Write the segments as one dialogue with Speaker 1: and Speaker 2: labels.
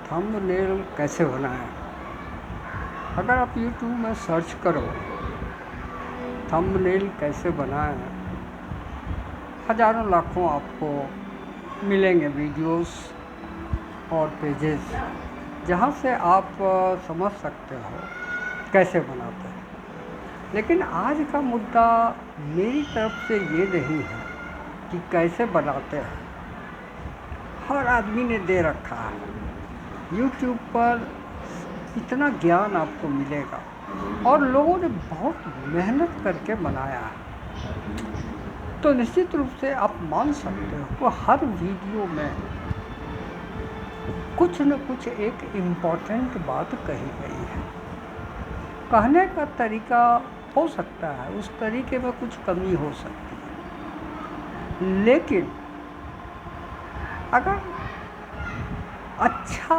Speaker 1: Thumbnail कैसे बनाएं। अगर आप YouTube में सर्च करो थंबनेल कैसे बनाएं, हज़ारों लाखों आपको मिलेंगे वीडियोस और पेजेस जहाँ से आप समझ सकते हो कैसे बनाते हैं। लेकिन आज का मुद्दा मेरी तरफ से ये नहीं है कि कैसे बनाते हैं। हर आदमी ने दे रखा है YouTube पर, इतना ज्ञान आपको मिलेगा और लोगों ने बहुत मेहनत करके बनाया है। तो निश्चित रूप से आप मान सकते हो वो हर वीडियो में कुछ न कुछ एक इम्पॉर्टेंट बात कही गई है। कहने का तरीका हो सकता है, उस तरीके में कुछ कमी हो सकती है, लेकिन अगर अच्छा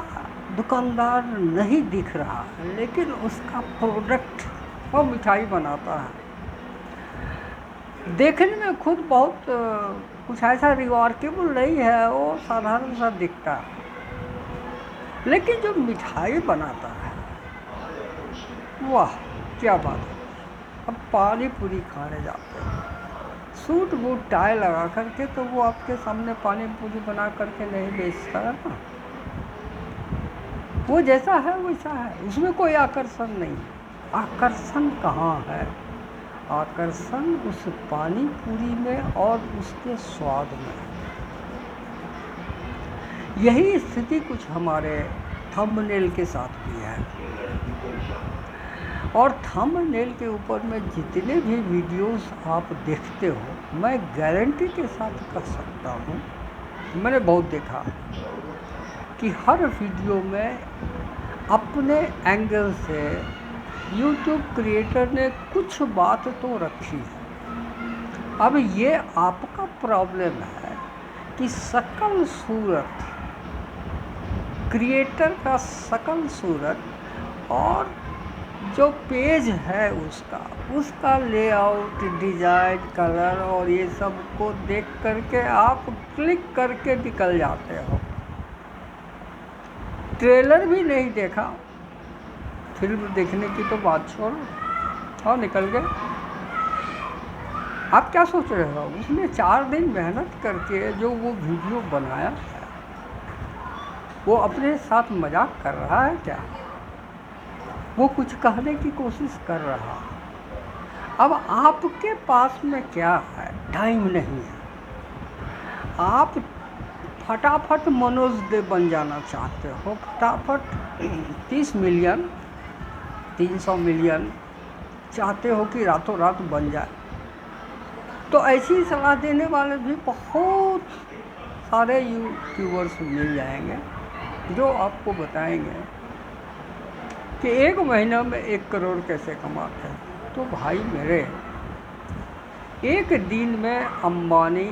Speaker 1: दुकानदार नहीं दिख रहा है लेकिन उसका प्रोडक्ट वो मिठाई बनाता है, देखने में खुद बहुत कुछ ऐसा रिमार्केबल नहीं है, वो साधारण सा दिखता है, लेकिन जो मिठाई बनाता है वाह क्या बात है। अब पानी पूरी खाने जाते हैं, सूट बूट टाई लगा करके, तो वो आपके सामने पानी पूरी बना करके नहीं बेचता है ना। वो जैसा है वैसा है, उसमें कोई आकर्षण नहीं है। आकर्षण कहाँ है? आकर्षण उस पानी पूरी में और उसके स्वाद में। यही स्थिति कुछ हमारे थंबनेल के साथ भी है। और थंबनेल के ऊपर में जितने भी वीडियोस आप देखते हो, मैं गारंटी के साथ कह सकता हूँ, मैंने बहुत देखा कि हर वीडियो में अपने एंगल से YouTube क्रिएटर ने कुछ बात तो रखी है। अब ये आपका प्रॉब्लम है कि शकल सूरत, क्रिएटर का शकल सूरत और जो पेज है उसका लेआउट, डिज़ाइन, कलर और ये सब को देख करके आप क्लिक करके निकल जाते हो। ट्रेलर भी नहीं देखा, फिल्म देखने की तो बात छोड़ो, और निकल गए। आप क्या सोच रहे हो? उसने 4 दिन मेहनत करके जो वो वीडियो बनाया है, वो अपने साथ मजाक कर रहा है क्या? वो कुछ कहने की कोशिश कर रहा है। अब आपके पास में क्या है? टाइम नहीं है। आप फटाफट मनोज देव बन जाना चाहते हो, फटाफट 30 मिलियन 300 मिलियन चाहते हो कि रातों रात बन जाए। तो ऐसी सलाह देने वाले भी बहुत सारे यूट्यूबर्स मिल जाएंगे जो आपको बताएंगे कि 1 महीना में 1 करोड़ कैसे कमाते हैं। तो भाई मेरे, एक दिन में अंबानी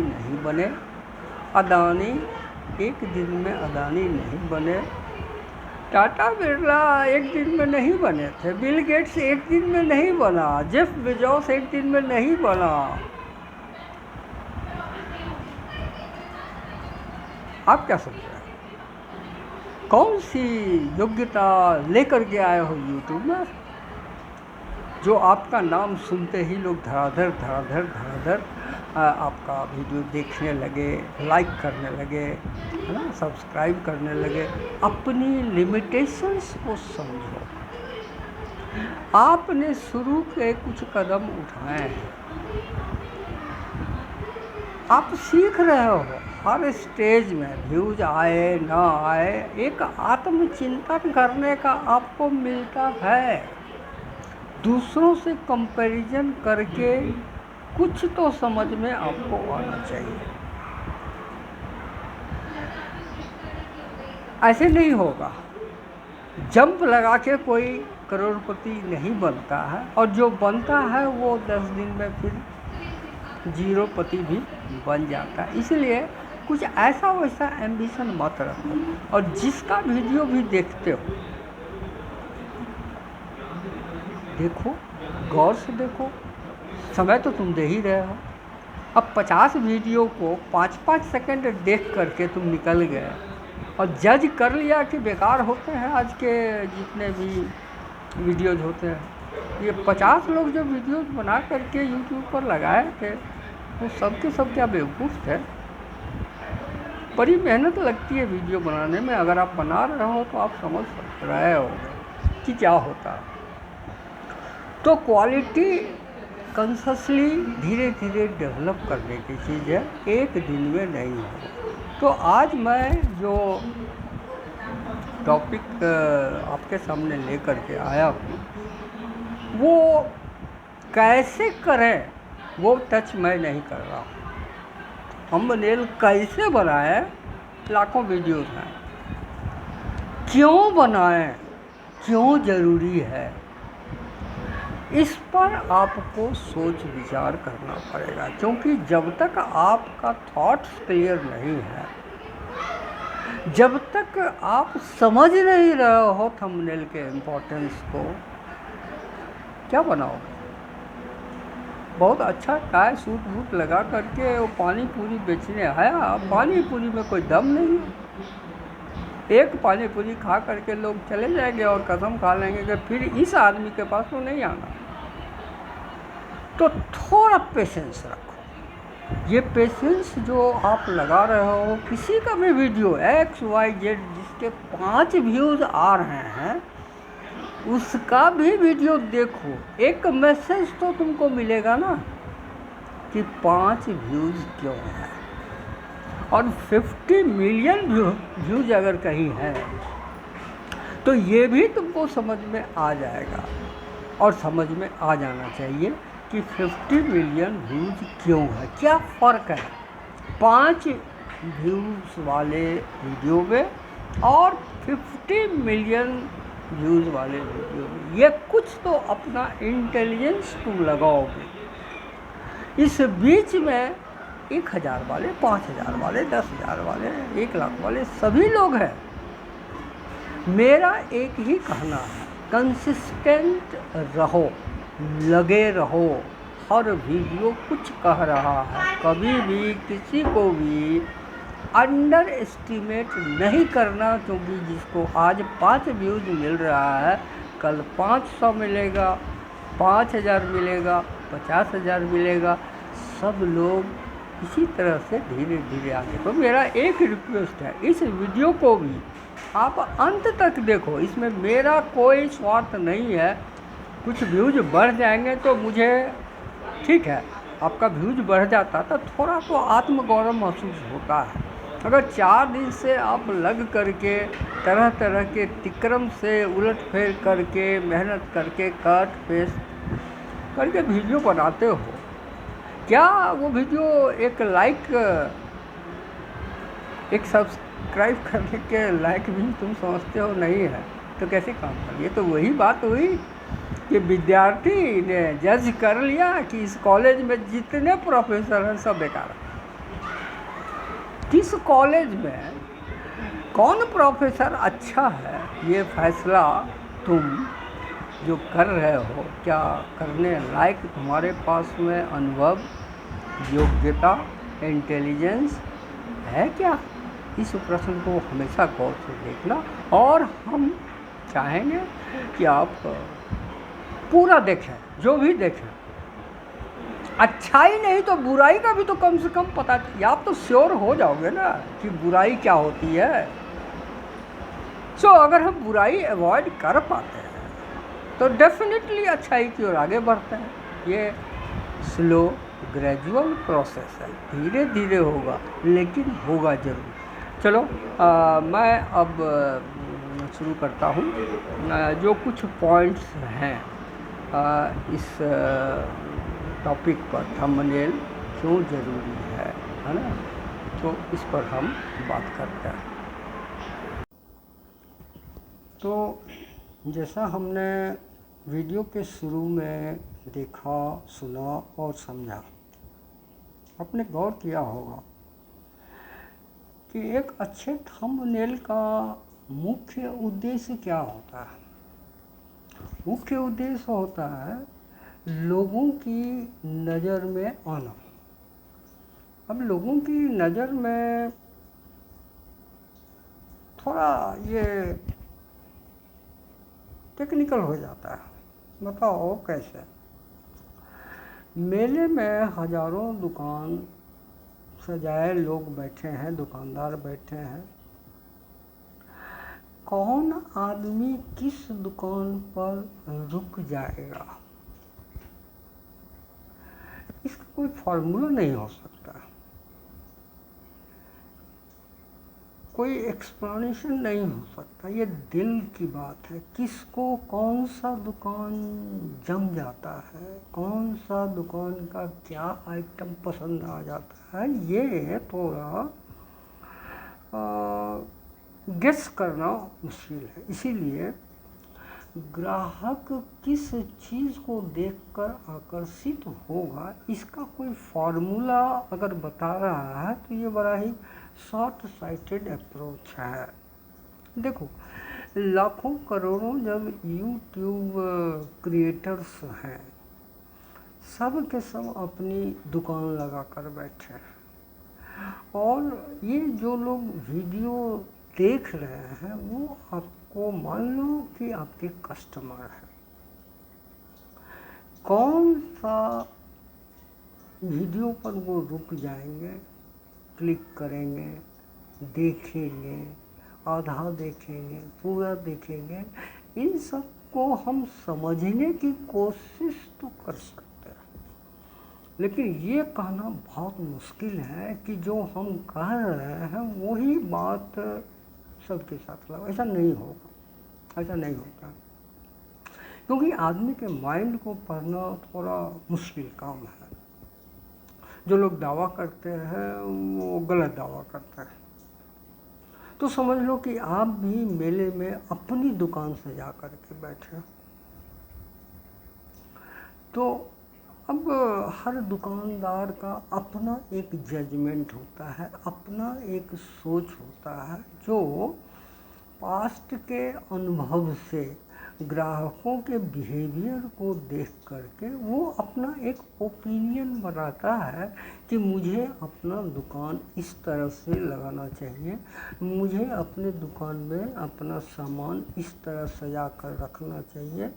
Speaker 1: नहीं बने, अदानी एक दिन में अदानी नहीं बने, टाटा बिरला एक दिन में नहीं बने थे, बिल गेट्स एक दिन में नहीं बना, जेफ बेजोस एक दिन में नहीं बना। आप क्या सोच रहे हैं? कौन सी योग्यता लेकर के आए हो YouTube में, जो आपका नाम सुनते ही लोग धड़ाधड़ आपका वीडियो देखने लगे, लाइक करने लगे, है ना, सब्सक्राइब करने लगे। अपनी लिमिटेशंस को समझो। आपने शुरू के कुछ कदम उठाए हैं, आप सीख रहे हो। हर स्टेज में व्यूज आए ना आए, एक आत्मचिंतन करने का आपको मिलता है। दूसरों से कंपैरिजन करके कुछ तो समझ में आपको आना चाहिए। ऐसे नहीं होगा। जंप लगा के कोई करोड़पति नहीं बनता है, और जो बनता है वो 10 दिन में फिर जीरोपति भी बन जाता है। इसलिए कुछ ऐसा वैसा एम्बिशन मत रखो। और जिसका वीडियो भी देखते हो, देखो, गौर से देखो। समय तो तुम दे ही रहे हो। अब 50 वीडियो को 5-5 सेकंड देख करके तुम निकल गए, और जज कर लिया कि बेकार होते हैं आज के जितने भी वीडियोज़ होते हैं। ये 50 लोग जो वीडियोज़ बना करके यूट्यूब पर लगाए थे वो सब के सब क्या बेवकूफ़ थे? बड़ी मेहनत लगती है वीडियो बनाने में। अगर आप बना रहे हो तो आप समझ रहे हो कि क्या होता है। तो क्वालिटी कॉन्शसली धीरे धीरे डेवलप करने की चीज़ है, एक दिन में नहीं हो। तो आज मैं जो टॉपिक आपके सामने लेकर के आया हूँ वो कैसे करें वो टच मैं नहीं कर रहा हूँ। थंबनेल कैसे बनाएं, लाखों वीडियोस हैं। क्यों बनाएं, क्यों ज़रूरी है, इस पर आपको सोच विचार करना पड़ेगा। क्योंकि जब तक आपका थॉट्स क्लियर नहीं है, जब तक आप समझ नहीं रहे हो थंबनेल के इम्पोर्टेंस को, क्या बनाओगे? बहुत अच्छा टाई सूट बूट लगा करके वो पानी पूरी बेचने आया, पानी पूरी में कोई दम नहीं है। एक पानी पूरी खा करके लोग चले जाएंगे और कसम खा लेंगे कि फिर इस आदमी के पास तो नहीं आना। तो थोड़ा पेशेंस रखो। ये पेशेंस जो आप लगा रहे हो, किसी का भी वीडियो XYZ जिसके 5 व्यूज़ आ रहे हैं उसका भी वीडियो देखो, एक मैसेज तो तुमको मिलेगा ना कि 5 व्यूज़ क्यों है। और 50 मिलियन व्यूज़ अगर कहीं है तो ये भी तुमको समझ में आ जाएगा और समझ में आ जाना चाहिए कि 50 मिलियन व्यूज़ क्यों है, क्या फ़र्क है 5 व्यूज़ वाले वीडियो में और 50 मिलियन व्यूज़ वाले वीडियो में। ये कुछ तो अपना इंटेलिजेंस तुम लगाओगे। इस बीच में 1000 वाले, 5000 वाले, 10,000 वाले, 1 लाख वाले सभी लोग हैं। मेरा एक ही कहना है, कंसिस्टेंट रहो, लगे रहो। हर वीडियो कुछ कह रहा है। कभी भी किसी को भी अंडर एस्टिमेट नहीं करना, क्योंकि जिसको आज 5 व्यूज़ मिल रहा है कल 500 मिलेगा, 5000 मिलेगा, 50,000 मिलेगा। सब लोग इसी तरह से धीरे धीरे आगे। तो मेरा एक रिक्वेस्ट है, इस वीडियो को भी आप अंत तक देखो। इसमें मेरा कोई स्वार्थ नहीं है। कुछ व्यूज़ बढ़ जाएंगे तो मुझे ठीक है, आपका व्यूज़ बढ़ जाता तो थोड़ा तो आत्मगौरव महसूस होता है। अगर 4 दिन से आप लग करके तरह तरह के तिक्रम से उलट फेर करके मेहनत करके कट पेस्ट करके वीडियो बनाते हो, क्या वो वीडियो एक लाइक, एक सब्सक्राइब करने के लायक भी तुम समझते हो? नहीं है तो कैसे काम कर? ये तो वही बात हुई कि विद्यार्थी ने जज कर लिया कि इस कॉलेज में जितने प्रोफेसर हैं सब बेकार हैं। किस कॉलेज में कौन प्रोफेसर अच्छा है, ये फैसला तुम जो कर रहे हो, क्या करने लायक तुम्हारे पास में अनुभव, योग्यता, इंटेलिजेंस है क्या? इस प्रश्न को हमेशा गौर से देखना। और हम चाहेंगे कि आप पूरा देखें, जो भी देखें, अच्छाई नहीं तो बुराई का भी तो कम से कम पता, आप तो श्योर हो जाओगे ना कि बुराई क्या होती है। सो अगर हम बुराई अवॉइड कर पाते हैं तो डेफिनेटली अच्छाई की ओर आगे बढ़ते हैं। ये स्लो ग्रेजुअल प्रोसेस है, धीरे धीरे होगा लेकिन होगा ज़रूर। चलो मैं अब शुरू करता हूँ। जो कुछ पॉइंट्स हैं इस टॉपिक पर, थंबनेल क्यों ज़रूरी है ना, तो इस पर हम बात करते हैं। तो जैसा हमने वीडियो के शुरू में देखा, सुना और समझा, आपने गौर किया होगा कि एक अच्छे थंबनेल का मुख्य उद्देश्य क्या होता है। मुख्य उद्देश्य होता है लोगों की नज़र में आना। अब लोगों की नज़र में थोड़ा ये टेक्निकल हो जाता है। बताओ कैसे? मेले में हजारों दुकान सजाए लोग बैठे हैं, दुकानदार बैठे हैं। कौन आदमी किस दुकान पर रुक जाएगा, इसका कोई फॉर्मूला नहीं हो सकता, कोई एक्सप्लेनेशन नहीं हो सकता। ये दिल की बात है, किसको कौन सा दुकान जम जाता है, कौन सा दुकान का क्या आइटम पसंद आ जाता है, ये थोड़ा गेस करना मुश्किल है। इसीलिए ग्राहक किस चीज़ को देखकर आकर्षित होगा, इसका कोई फॉर्मूला अगर बता रहा है तो ये बड़ा ही शॉर्ट साइटेड अप्रोच है। देखो, लाखों करोड़ों जब यूट्यूब क्रिएटर्स हैं, सब के सब अपनी दुकान लगा कर बैठे हैं, और ये जो लोग वीडियो देख रहे हैं वो आपको मान लो कि आपके कस्टमर हैं। कौन सा वीडियो पर वो रुक जाएंगे, क्लिक करेंगे, देखेंगे, आधा देखेंगे, पूरा देखेंगे, इन सब को हम समझने की कोशिश तो कर सकते हैं, लेकिन ये कहना बहुत मुश्किल है कि जो हम कह रहे हैं वही बात सबके साथ लगा। ऐसा नहीं होगा, ऐसा नहीं होता, क्योंकि आदमी के माइंड को पढ़ना थोड़ा मुश्किल काम है। जो लोग दावा करते हैं वो गलत दावा करते हैं। तो समझ लो कि आप भी मेले में अपनी दुकान से जा कर के बैठे, तो अब हर दुकानदार का अपना एक जजमेंट होता है, अपना एक सोच होता है, जो पास्ट के अनुभव से ग्राहकों के बिहेवियर को देख करके वो अपना एक ओपिनियन बनाता है कि मुझे अपना दुकान इस तरह से लगाना चाहिए, मुझे अपने दुकान में अपना सामान इस तरह सजा कर रखना चाहिए।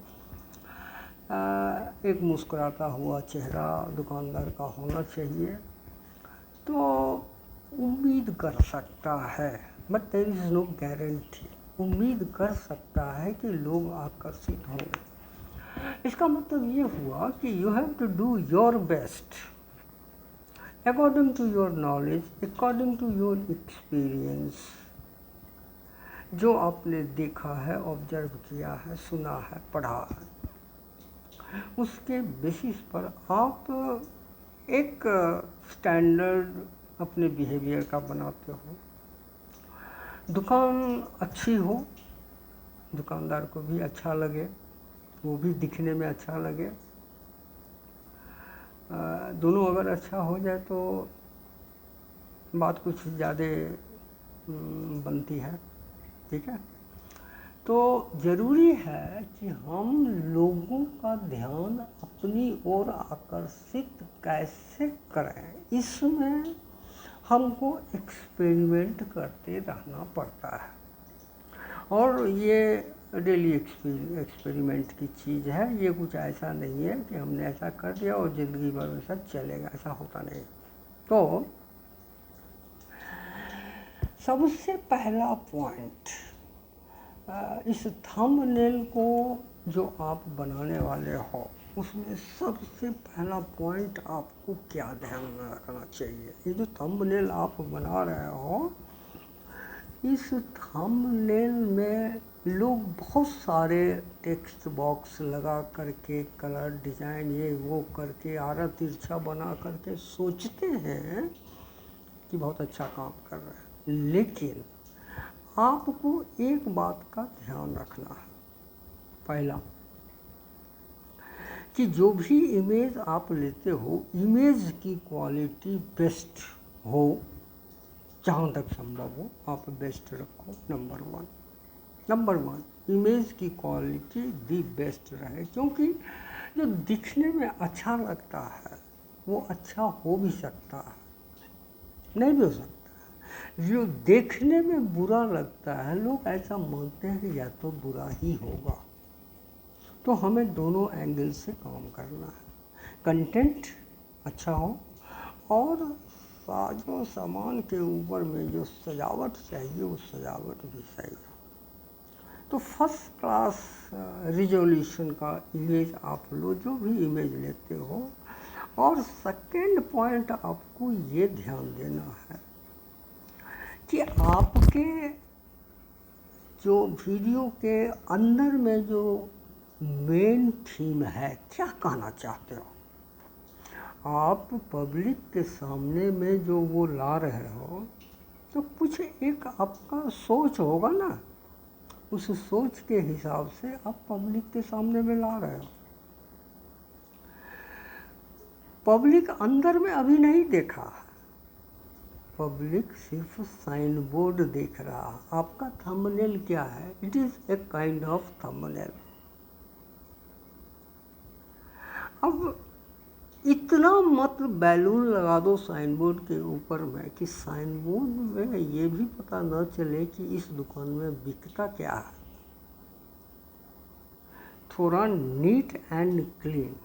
Speaker 1: एक मुस्कुराता हुआ चेहरा दुकानदार का होना चाहिए। तो उम्मीद कर सकता है, but there is no guarantee, उम्मीद कर सकता है कि लोग आकर्षित होंगे। इसका मतलब ये हुआ कि you have to do your best according to your knowledge, according to your experience, जो आपने देखा है, ऑब्जर्व किया है, सुना है, पढ़ा है, उसके बेसिस पर आप एक स्टैंडर्ड अपने बिहेवियर का बनाते हो। दुकान अच्छी हो, दुकानदार को भी अच्छा लगे, वो भी दिखने में अच्छा लगे, दोनों अगर अच्छा हो जाए तो बात कुछ ज़्यादा बनती है, ठीक है। तो ज़रूरी है कि हम लोगों का ध्यान अपनी ओर आकर्षित कैसे करें, इसमें हमको एक्सपेरिमेंट करते रहना पड़ता है, और ये डेली एक्सपेरिमेंट की चीज़ है। ये कुछ ऐसा नहीं है कि हमने ऐसा कर दिया और ज़िंदगी भर वैसा चलेगा, ऐसा होता नहीं। तो सबसे पहला पॉइंट, इस थंबनेल को जो आप बनाने वाले हो उसमें सबसे पहला पॉइंट आपको क्या ध्यान में रखना चाहिए। ये जो थंबनेल आप बना रहे हो, इस थंबनेल में लोग बहुत सारे टेक्स्ट बॉक्स लगा करके, कलर डिज़ाइन ये वो करके, आरा तिरछा बना करके सोचते हैं कि बहुत अच्छा काम कर रहे हैं, लेकिन आपको एक बात का ध्यान रखना है। पहला कि जो भी इमेज आप लेते हो, इमेज की क्वालिटी बेस्ट हो, जहाँ तक संभव हो आप बेस्ट रखो। नंबर वन इमेज की क्वालिटी दी बेस्ट रहे, क्योंकि जो दिखने में अच्छा लगता है वो अच्छा हो भी सकता है, नहीं भी हो सकता है, जो देखने में बुरा लगता है, लोग ऐसा मानते हैं कि या तो बुरा ही होगा। तो हमें दोनों एंगल से काम करना है। कंटेंट अच्छा हो और साजो सामान के ऊपर में जो सजावट चाहिए वो सजावट भी सही हो। तो फर्स्ट क्लास रिजोल्यूशन का इमेज आप लो, जो भी इमेज लेते हो। और सेकेंड पॉइंट आपको ये ध्यान देना है कि आपके जो वीडियो के अंदर में जो मेन थीम है, क्या कहना चाहते हो आप पब्लिक के सामने में, जो वो ला रहे हो, तो कुछ एक आपका सोच होगा ना, उस सोच के हिसाब से आप पब्लिक के सामने में ला रहे हो। पब्लिक अंदर में अभी नहीं देखा, पब्लिक सिर्फ साइन बोर्ड देख रहा। आपका थंबनेल क्या है? It is a kind of thumbnail. अब इतना मत बैलून लगा दो साइन बोर्ड के ऊपर में कि साइन बोर्ड में ये भी पता न चले कि इस दुकान में बिकता क्या है। थोड़ा नीट एंड क्लीन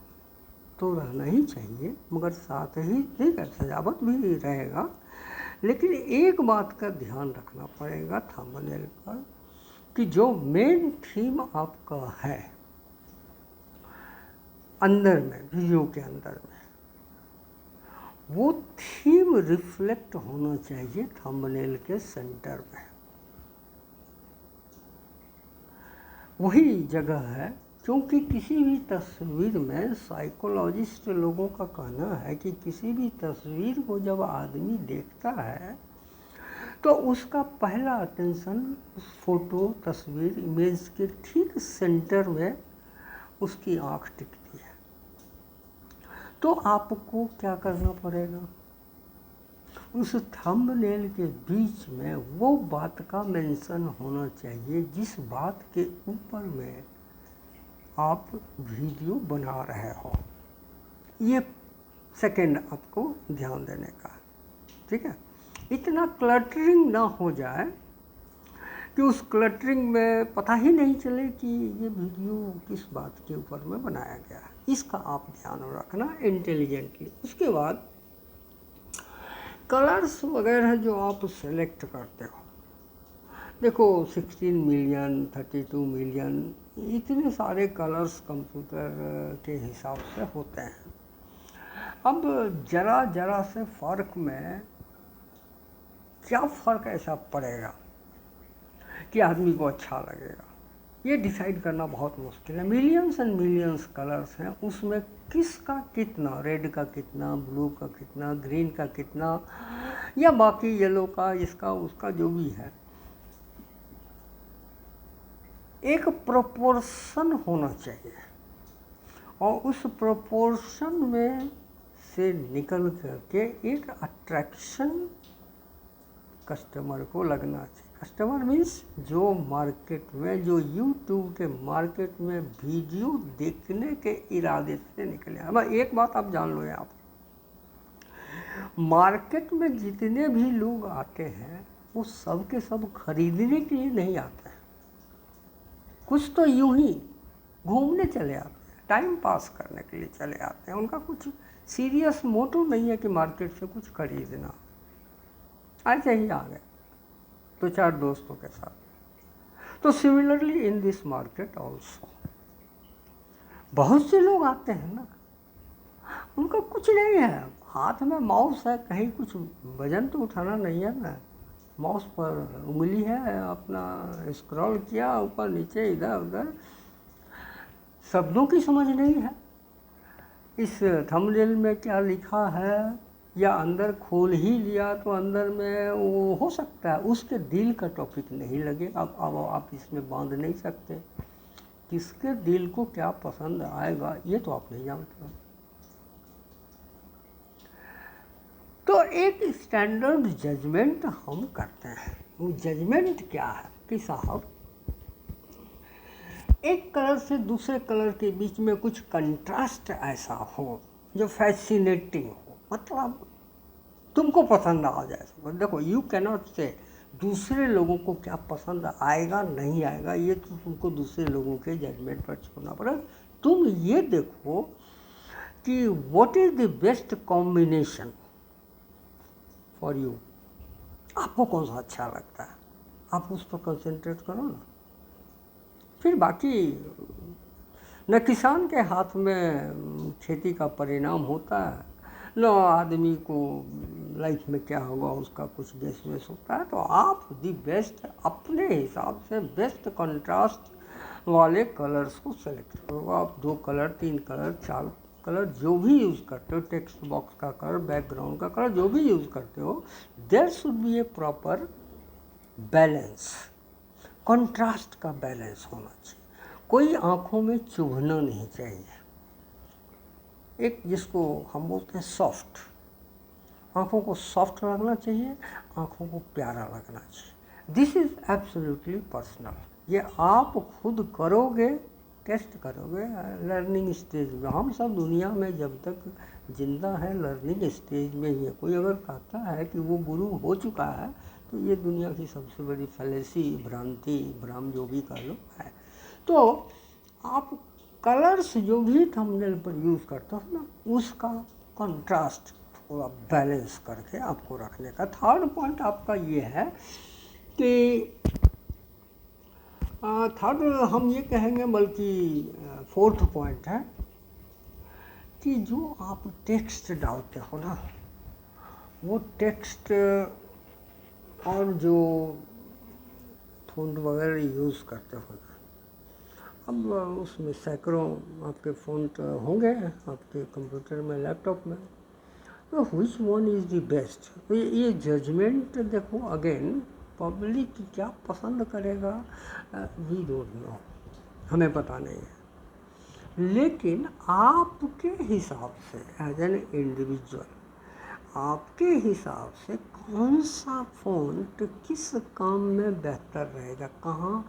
Speaker 1: तो रहना ही चाहिए, मगर साथ ही ठीक है सजावट भी रहेगा, लेकिन एक बात का ध्यान रखना पड़ेगा थंबनेल पर कि जो मेन थीम आपका है अंदर में, वीडियो के अंदर में, वो थीम रिफ्लेक्ट होना चाहिए थंबनेल के सेंटर में। वही जगह है, क्योंकि किसी भी तस्वीर में साइकोलॉजिस्ट लोगों का कहना है कि किसी भी तस्वीर को जब आदमी देखता है तो उसका पहला अटेंशन उस फोटो, तस्वीर, इमेज के ठीक सेंटर में उसकी आँख टिकती है। तो आपको क्या करना पड़ेगा, उस थंबनेल के बीच में वो बात का मेंशन होना चाहिए जिस बात के ऊपर में आप वीडियो बना रहे हो। ये सेकंड आपको ध्यान देने का, ठीक है। इतना क्लटरिंग ना हो जाए कि उस क्लटरिंग में पता ही नहीं चले कि ये वीडियो किस बात के ऊपर में बनाया गया है। इसका आप ध्यान रखना इंटेलिजेंटली। उसके बाद कलर्स वगैरह जो आप सेलेक्ट करते हो, देखो 16 मिलियन, 32 मिलियन, इतने सारे कलर्स कंप्यूटर के हिसाब से होते हैं। अब जरा जरा से फ़र्क में क्या फ़र्क ऐसा पड़ेगा कि आदमी को अच्छा लगेगा, ये डिसाइड करना बहुत मुश्किल है। मिलियंस एंड मिलियंस कलर्स हैं, उसमें किसका कितना, रेड का कितना, ब्लू का कितना, ग्रीन का कितना, या बाकी येलो का, इसका उसका जो भी है, एक प्रोपोर्शन होना चाहिए। और उस प्रोपोर्शन में से निकल करके एक अट्रैक्शन कस्टमर को लगना चाहिए। कस्टमर मीन्स जो मार्केट में, जो यूट्यूब के मार्केट में वीडियो देखने के इरादे से निकले। अब एक बात आप जान लो, आप मार्केट में जितने भी लोग आते हैं वो सब के सब खरीदने के लिए नहीं आते हैं। कुछ तो यूं ही घूमने चले आते हैं, टाइम पास करने के लिए चले आते हैं। उनका कुछ सीरियस मोटिव नहीं है कि मार्केट से कुछ खरीदना। ऐसे ही आ गए दो चार दोस्तों के साथ। तो similarly in this market also बहुत से लोग आते हैं ना, उनका कुछ नहीं है, हाथ में माउस है, कहीं कुछ वजन तो उठाना नहीं है ना, माउस पर उंगली है, अपना स्क्रॉल किया ऊपर नीचे इधर उधर, शब्दों की समझ नहीं है, इस थंबनेल में क्या लिखा है, या अंदर खोल ही लिया तो अंदर में वो हो सकता है उसके दिल का टॉपिक नहीं लगे। अब आप इसमें बांध नहीं सकते, किसके दिल को क्या पसंद आएगा ये तो आप नहीं जानते हो। तो एक स्टैंडर्ड जजमेंट हम करते हैं। वो जजमेंट क्या है कि साहब एक कलर से दूसरे कलर के बीच में कुछ कंट्रास्ट ऐसा हो जो फैसिनेटिंग हो, मतलब तुमको पसंद आ जाए। देखो यू कैनॉट से दूसरे लोगों को क्या पसंद आएगा नहीं आएगा, ये तो तुमको दूसरे लोगों के जजमेंट पर छोड़ना पड़ेगा। तुम ये देखो कि what is the best combination for you, आपको कौन सा अच्छा लगता है, आप उस पर कंसंट्रेट करो ना। फिर बाकी न किसान के हाथ में खेती का परिणाम होता है, न आदमी को लाइफ में क्या होगा उसका कुछ गेस वेस होता है। तो आप दी बेस्ट अपने हिसाब से बेस्ट कंट्रास्ट वाले कलर्स को सेलेक्ट करो। आप 2 कलर 3 कलर 4 कलर जो भी यूज़ करते हो, टेक्स्ट बॉक्स का कलर, बैकग्राउंड का कलर, जो भी यूज़ करते हो, there should be a proper balance, contrast का बैलेंस होना चाहिए। कोई आँखों में चुभना नहीं चाहिए। एक जिसको हम बोलते हैं सॉफ्ट, आँखों को सॉफ्ट लगना चाहिए, आँखों को प्यारा लगना चाहिए। This is absolutely personal. ये आप खुद करोगे, टेस्ट करोगे लर्निंग स्टेज में। हम सब दुनिया में जब तक जिंदा है लर्निंग स्टेज में ही है। कोई अगर कहता है कि वो गुरु हो चुका है तो ये दुनिया की सबसे बड़ी फैलेसी, भ्रांति, भ्रम जो भी कह लो है। तो आप कलर्स जो भी थंबनेल पर यूज़ करते हो ना, उसका कंट्रास्ट थोड़ा बैलेंस करके आपको रखने का। थर्ड पॉइंट आपका ये है कि थर्ड हम ये कहेंगे, बल्कि फोर्थ पॉइंट है कि जो आप टेक्स्ट डालते हो ना, वो टेक्स्ट और जो फ़ॉन्ट वगैरह यूज़ करते हो ना, अब उसमें सैकड़ों आपके फ़ॉन्ट होंगे आपके कंप्यूटर में, लैपटॉप में, तो which one is the best. तो ये जजमेंट देखो अगेन, पब्लिक क्या पसंद करेगा वी डोंट नो, हमें पता नहीं है। लेकिन आपके हिसाब से एज एन इंडिविजुअल, आपके हिसाब से कौन सा फ़ॉन्ट किस काम में बेहतर रहेगा, कहाँ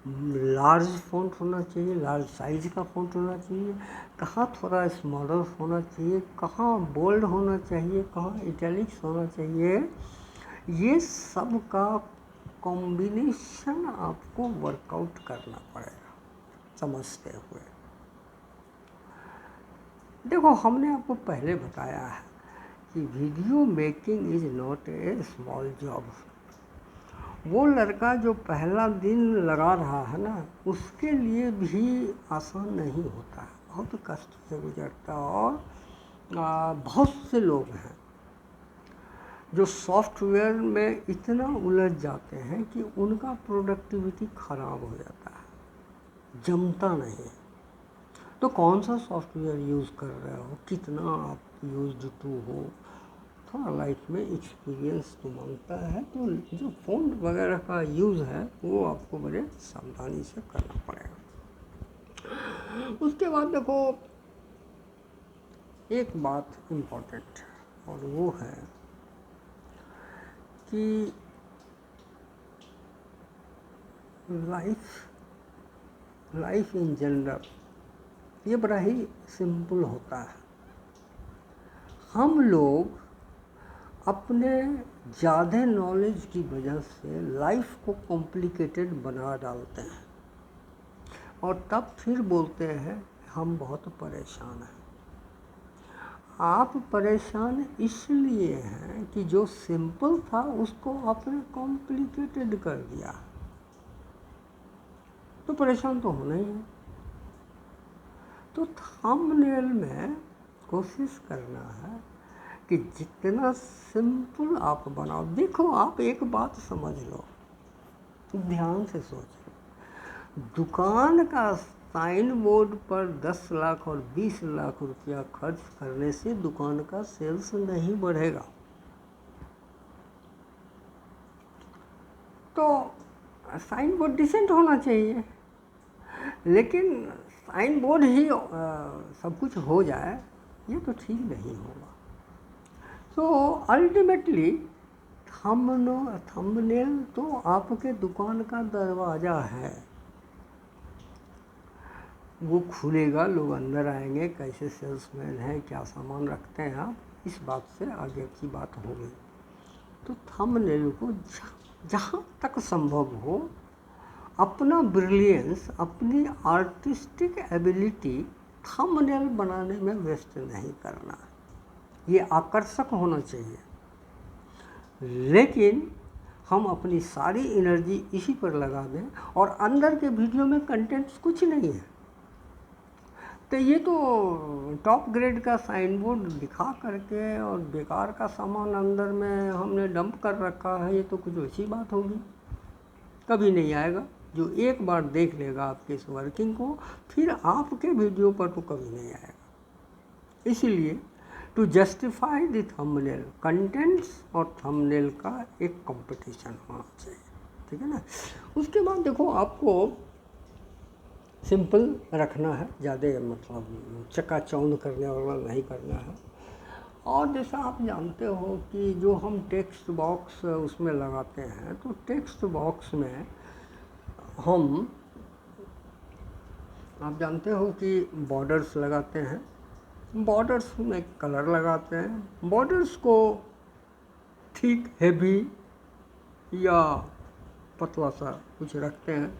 Speaker 1: लार्ज फ़ॉन्ट होना चाहिए, लार्ज साइज का फ़ॉन्ट होना चाहिए, कहाँ थोड़ा स्मॉलर होना चाहिए, कहाँ बोल्ड होना चाहिए, कहाँ इटैलिक्स होना चाहिए, ये सब का कॉम्बिनेशन आपको वर्कआउट करना पड़ेगा समझते हुए। देखो हमने आपको पहले बताया है कि video making is not a small job. वो लड़का जो पहला दिन लगा रहा है ना, उसके लिए भी आसान नहीं होता है, बहुत कष्ट से गुजरता है। और बहुत से लोग हैं जो सॉफ्टवेयर में इतना उलझ जाते हैं कि उनका प्रोडक्टिविटी ख़राब हो जाता है, जमता नहीं। तो कौन सा सॉफ्टवेयर यूज़ कर रहे हो, कितना आप यूज्ड टू हो, थोड़ा लाइफ में एक्सपीरियंस तो मांगता है। तो जो फ़ॉन्ट वगैरह का यूज़ है वो आपको बड़े सावधानी से करना पड़ेगा। उसके बाद देखो एक बात इम्पोर्टेंट है, और वो है कि लाइफ इन जनरल ये बड़ा ही सिंपल होता है। हम लोग अपने ज़्यादा नॉलेज की वजह से लाइफ को कॉम्प्लिकेटेड बना डालते हैं, और तब फिर बोलते हैं हम बहुत परेशान हैं। आप परेशान इसलिए हैं कि जो सिंपल था उसको आपने कॉम्प्लिकेटेड कर दिया, तो परेशान तो होना ही है। तो थंबनेल में कोशिश करना है कि जितना सिंपल आप बनाओ। देखो आप एक बात समझ लो, ध्यान से सोचो, दुकान का साइन बोर्ड पर 10 लाख और 20 लाख रुपया खर्च करने से दुकान का सेल्स नहीं बढ़ेगा। तो साइन बोर्ड डिसेंट होना चाहिए, लेकिन साइन बोर्ड ही सब कुछ हो जाए ये तो ठीक नहीं होगा। तो अल्टीमेटली थंबनेल तो आपके दुकान का दरवाज़ा है, वो खुलेगा, लोग अंदर आएंगे, कैसे सेल्समैन हैं, क्या सामान रखते हैं आप, इस बात से आगे की बात हो गई। तो थंबनेल को जहाँ तक संभव हो अपना ब्रिलियंस, अपनी आर्टिस्टिक एबिलिटी थंबनेल बनाने में वेस्ट नहीं करना। ये आकर्षक होना चाहिए, लेकिन हम अपनी सारी एनर्जी इसी पर लगा दें और अंदर के वीडियो में कंटेंट्स कुछ नहीं है, तो ये तो टॉप ग्रेड का साइन बोर्ड दिखा करके और बेकार का सामान अंदर में हमने डंप कर रखा है, ये तो कुछ अच्छी बात होगी, कभी नहीं आएगा। जो एक बार देख लेगा आपके इस वर्किंग को, फिर आपके वीडियो पर तो कभी नहीं आएगा। इसीलिए to justify the thumbnail, contents और थंबनेल का एक कंपटीशन होना चाहिए, ठीक है ना। उसके बाद देखो, आपको सिंपल रखना है, ज़्यादा मतलब चकाचौंध करने वाला नहीं करना है। और जैसा आप जानते हो कि जो हम टेक्स्ट बॉक्स उसमें लगाते हैं, तो टेक्स्ट बॉक्स में हम, आप जानते हो कि बॉर्डर्स लगाते हैं, बॉर्डर्स में कलर लगाते हैं, बॉर्डर्स को थिक, हेवी या पतला सा कुछ रखते हैं,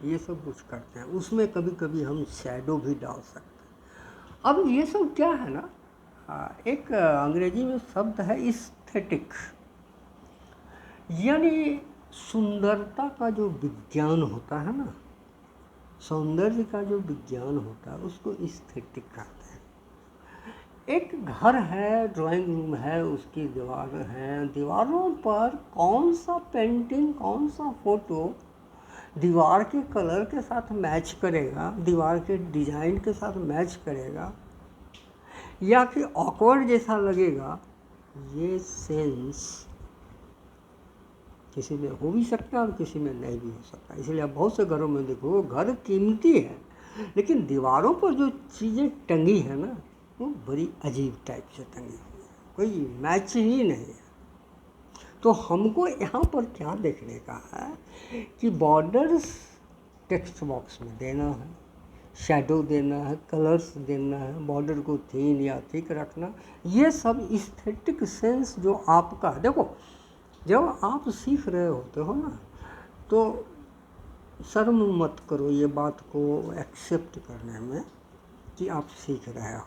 Speaker 1: ये सब कुछ करते हैं। उसमें कभी कभी हम शैडो भी डाल सकते हैं। अब ये सब क्या है ना, एक अंग्रेजी में शब्द है एस्थेटिक, यानी सुंदरता का जो विज्ञान होता है ना, सौंदर्य का जो विज्ञान होता है उसको एस्थेटिक कहते हैं। एक घर है, ड्राइंग रूम है, उसकी दीवारें हैं, दीवारों पर कौन सा पेंटिंग, कौन सा फोटो दीवार के कलर के साथ मैच करेगा, दीवार के डिजाइन के साथ मैच करेगा, या कि ऑकवर्ड जैसा लगेगा, ये सेंस किसी में हो भी सकता है और किसी में नहीं भी हो सकता। इसलिए आप बहुत से घरों में देखो, घर कीमती है लेकिन दीवारों पर जो चीज़ें टंगी है ना, वो बड़ी अजीब टाइप से टंगी हुई है, कोई मैच ही नहीं है। तो हमको यहाँ पर क्या देखने का है कि बॉर्डर्स टेक्स्ट बॉक्स में देना है, शैडो देना है, कलर्स देना है, बॉर्डर को थीन या थिक रखना, ये सब एस्थेटिक सेंस जो आपका, देखो जब आप सीख रहे होते हो ना, तो शर्म मत करो ये बात को एक्सेप्ट करने में कि आप सीख रहे हो।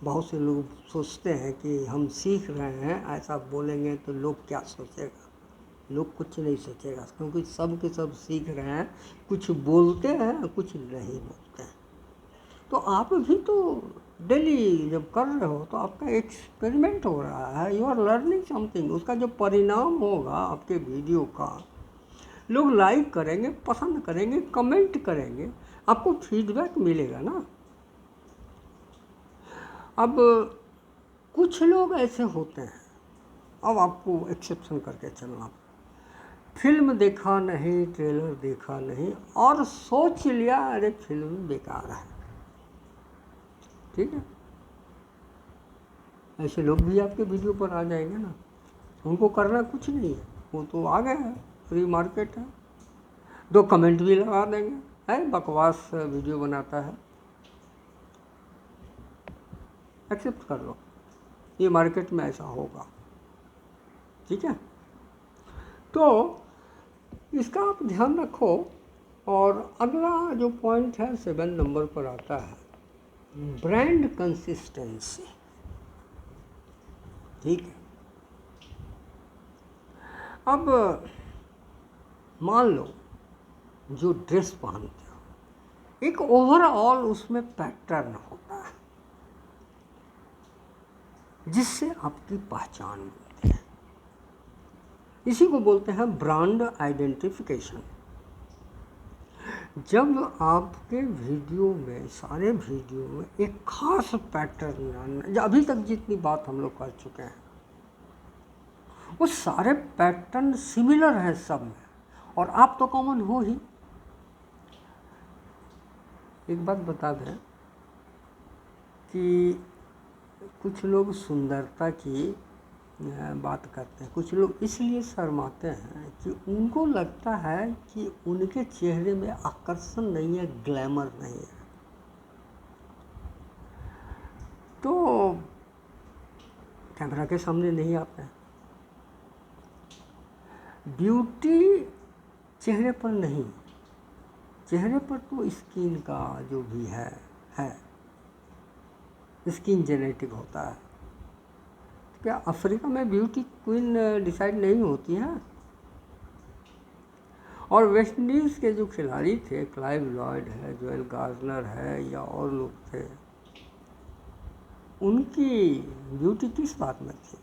Speaker 1: बहुत से लोग सोचते हैं कि हम सीख रहे हैं, ऐसा बोलेंगे तो लोग क्या सोचेगा। लोग कुछ नहीं सोचेगा, क्योंकि सब के सब सीख रहे हैं, कुछ बोलते हैं कुछ नहीं बोलते हैं। तो आप भी तो डेली जब कर रहे हो तो आपका एक्सपेरिमेंट हो रहा है, यू आर लर्निंग समथिंग। उसका जो परिणाम होगा आपके वीडियो का, लोग लाइक करेंगे, पसंद करेंगे, कमेंट करेंगे, आपको फीडबैक मिलेगा ना। अब कुछ लोग ऐसे होते हैं, अब आपको एक्सेप्शन करके चलना, फिल्म देखा नहीं, ट्रेलर देखा नहीं और सोच लिया अरे फिल्म बेकार है, ठीक है। ऐसे लोग भी आपके वीडियो पर आ जाएंगे ना, उनको करना कुछ नहीं है, वो तो आ गए हैं, फ्री मार्केट है, 2 कमेंट भी लगा देंगे, है बकवास वीडियो बनाता है, एक्सेप्ट कर लो, ये मार्केट में ऐसा होगा, ठीक है। तो इसका आप ध्यान रखो। और अगला जो पॉइंट है 7 नंबर पर आता है, ब्रांड कंसिस्टेंसी, ठीक है। अब मान लो जो ड्रेस पहनते हो, एक ओवरऑल उसमें पैटर्न होता है जिससे आपकी पहचान बनती है, इसी को बोलते हैं ब्रांड आइडेंटिफिकेशन। जब आपके वीडियो में, सारे वीडियो में एक खास पैटर्न, अभी तक जितनी बात हम लोग कर चुके हैं वो सारे पैटर्न सिमिलर हैं सब में, और आप तो कॉमन हो ही। एक बात बता दें कि कुछ लोग सुंदरता की बात करते हैं, कुछ लोग इसलिए शर्माते हैं कि उनको लगता है कि उनके चेहरे में आकर्षण नहीं है, ग्लैमर नहीं है। तो कैमरा के सामने नहीं आते हैं। ब्यूटी चेहरे पर नहीं, चेहरे पर तो स्किन का जो भी है स्किन जेनेटिक होता है। क्या अफ्रीका में ब्यूटी क्वीन डिसाइड नहीं होती है? और वेस्ट इंडीज़ के जो खिलाड़ी थे, क्लाइव लॉयड है, जोएल गार्जनर है या और लोग थे, उनकी ब्यूटी किस बात में थी?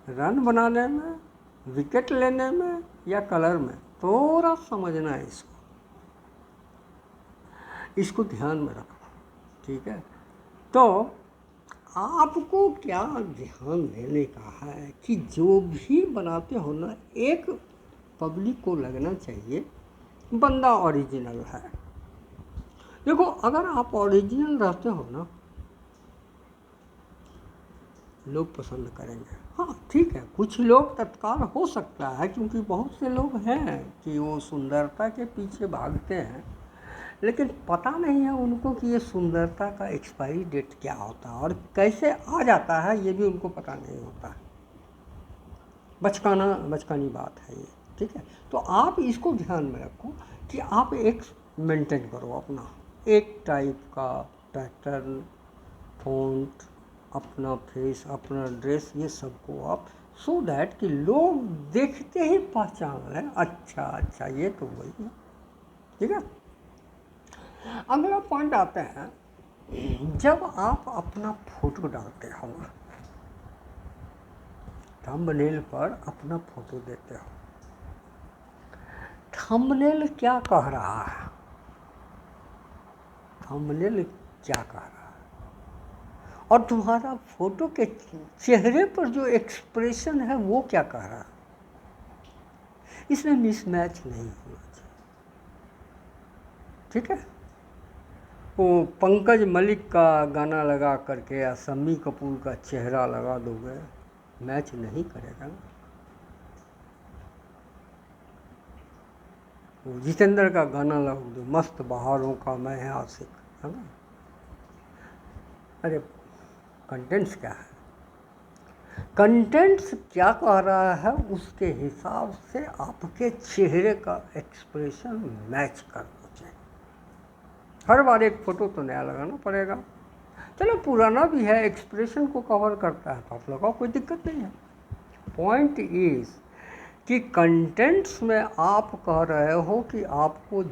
Speaker 1: रन बनाने में, विकेट लेने में या कलर में? थोड़ा समझना है इसको ध्यान में रखना, ठीक है? तो आपको क्या ध्यान देने का है कि जो भी बनाते हो ना, एक पब्लिक को लगना चाहिए बंदा ओरिजिनल है। देखो, अगर आप ओरिजिनल रहते हो ना, लोग पसंद करेंगे। हाँ ठीक है, कुछ लोग तत्काल हो सकता है, क्योंकि बहुत से लोग हैं कि वो सुंदरता के पीछे भागते हैं, लेकिन पता नहीं है उनको कि ये सुंदरता का एक्सपायरी डेट क्या होता है और कैसे आ जाता है, ये भी उनको पता नहीं होता है। बचकानी बात है ये, ठीक है? तो आप इसको ध्यान में रखो कि आप एक मेंटेन करो अपना एक टाइप का पैटर्न, फॉन्ट, अपना फेस, अपना ड्रेस, ये सबको आप सो दैट कि लोग देखते ही पहचान लें, अच्छा ये तो वही है, ठीक है? अगला पॉइंट आता है, जब आप अपना फोटो डालते हो, थंबनेल पर अपना फोटो देते हो, थंबनेल क्या कह रहा है? थंबनेल क्या कह रहा है? और तुम्हारा फोटो के चेहरे पर जो एक्सप्रेशन है वो क्या कह रहा है? इसमें मिसमैच नहीं होना चाहिए, ठीक है? वो पंकज मलिक का गाना लगा करके या शम्मी कपूर का चेहरा लगा दोगे, मैच नहीं करेगा ना। वो जितेंद्र का गाना लगा दो, मस्त बहारों का मैं है आशिक, है ना? अरे कंटेंट्स क्या है? कंटेंट्स क्या कह रहा है उसके हिसाब से आपके चेहरे का एक्सप्रेशन मैच करना चाहिए। हर बार एक फ़ोटो तो नया लगाना पड़ेगा। चलो पुराना भी है, एक्सप्रेशन को कवर करता है तो आप लगाओ, कोई दिक्कत नहीं है। पॉइंट इज़ कि कंटेंट्स में आप कह रहे हो कि आपको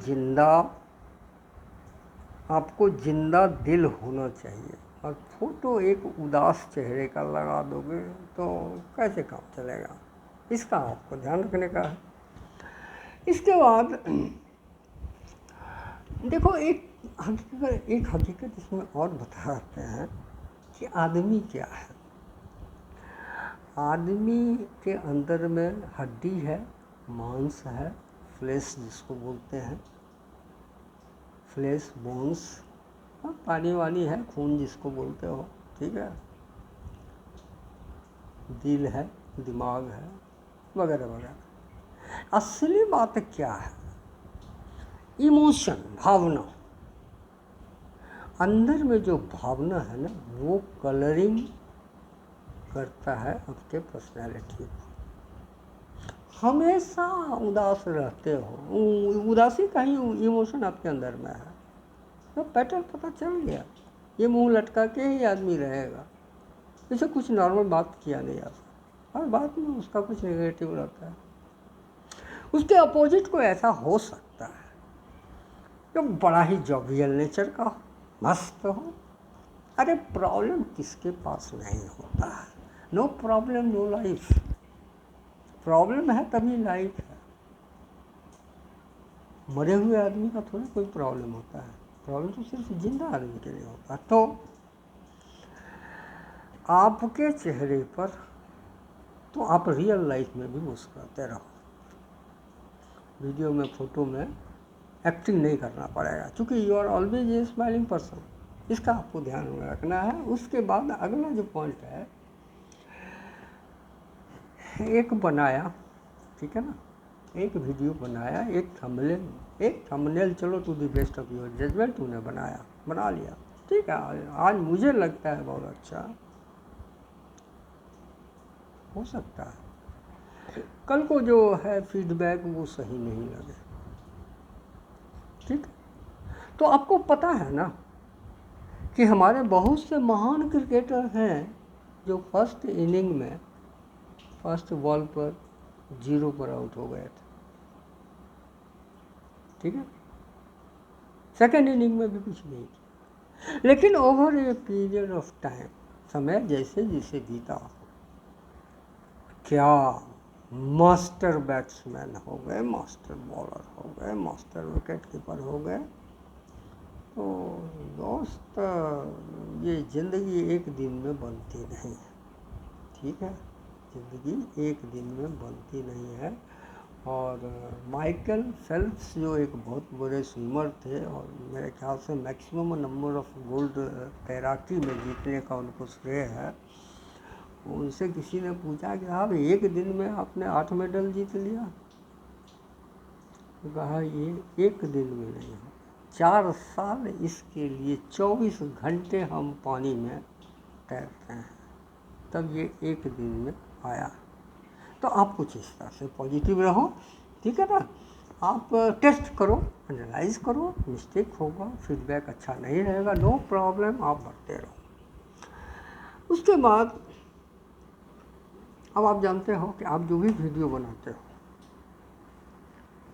Speaker 1: जिंदा दिल होना चाहिए, और फोटो एक उदास चेहरे का लगा दोगे तो कैसे काम चलेगा? इसका आपको ध्यान रखने का है। इसके बाद देखो, एक हकीकत इसमें और बताते हैं कि आदमी क्या है। आदमी के अंदर में हड्डी है, मांस है, फ्लेश जिसको बोलते हैं, फ्लेश बोन्स, पानी वाली है, खून जिसको बोलते हो, ठीक है, दिल है, दिमाग है, वगैरह वगैरह। असली बात क्या है? इमोशन, भावना। अंदर में जो भावना है ना, वो कलरिंग करता है आपके पर्सनैलिटी को। हमेशा उदास रहते हो, उदासी का ही इमोशन आपके अंदर में है, तो पैटर्न पता चल गया। ये मुंह लटका के ही आदमी रहेगा, इसे कुछ नॉर्मल बात किया नहीं जा सकता, हर बात में उसका कुछ नेगेटिव रहता है। उसके अपोजिट को ऐसा हो सकता है जो बड़ा ही जॉवियल नेचर का हो, मस्त हो। अरे प्रॉब्लम किसके पास नहीं होता है? No problem no life. Problem है तभी लाइफ है। मरे हुए आदमी का थोड़ा कोई प्रॉब्लम होता है, प्रॉब्लम तो सिर्फ जिंदा आदमी के लिए होता है। तो आपके चेहरे पर तो आप रियल लाइफ में भी मुस्कुराते रहो, वीडियो में, फोटो में एक्टिंग नहीं करना पड़ेगा, क्योंकि you are always a smiling person. इसका आपको ध्यान में रखना है। उसके बाद अगला जो पॉइंट है, एक बनाया, ठीक है ना, एक वीडियो बनाया, एक थंबनेल, चलो to the best of your judgement, तूने बना लिया, ठीक है, आज मुझे लगता है बहुत अच्छा। हो सकता है कल को जो है फीडबैक वो सही नहीं लगे, ठीक। तो आपको पता है ना कि हमारे बहुत से महान क्रिकेटर हैं जो फर्स्ट इनिंग में फर्स्ट बॉल पर 0 पर आउट हो गए थे, ठीक है। सेकेंड इनिंग में भी कुछ नहीं किया, लेकिन over a period of time, समय जैसे जैसे बीता, क्या मास्टर बैट्समैन हो गए, मास्टर बॉलर हो गए, मास्टर विकेट कीपर हो गए। तो दोस्त, ये ज़िंदगी एक दिन में बनती नहीं है, ठीक है। ज़िंदगी एक दिन में बनती नहीं है। और माइकल फेल्प्स जो एक बहुत बड़े स्विमर थे और मेरे ख्याल से मैक्सिमम नंबर ऑफ गोल्ड तैराकी में जीतने का उनको श्रेय है, उनसे किसी ने पूछा कि आप एक दिन में आपने 8 मेडल जीत लिया। तो कहा ये एक दिन में नहीं है, 4 साल इसके लिए 24 घंटे हम पानी में तैरते हैं, तब ये एक दिन में आया। तो आप कुछ इस तरह से पॉजिटिव रहो, ठीक है ना। आप टेस्ट करो, एनालाइज करो, मिस्टेक होगा, फीडबैक अच्छा नहीं रहेगा, नो प्रॉब्लम, आप बढ़ते रहो। उसके बाद अब आप जानते हो कि आप जो भी वीडियो बनाते हो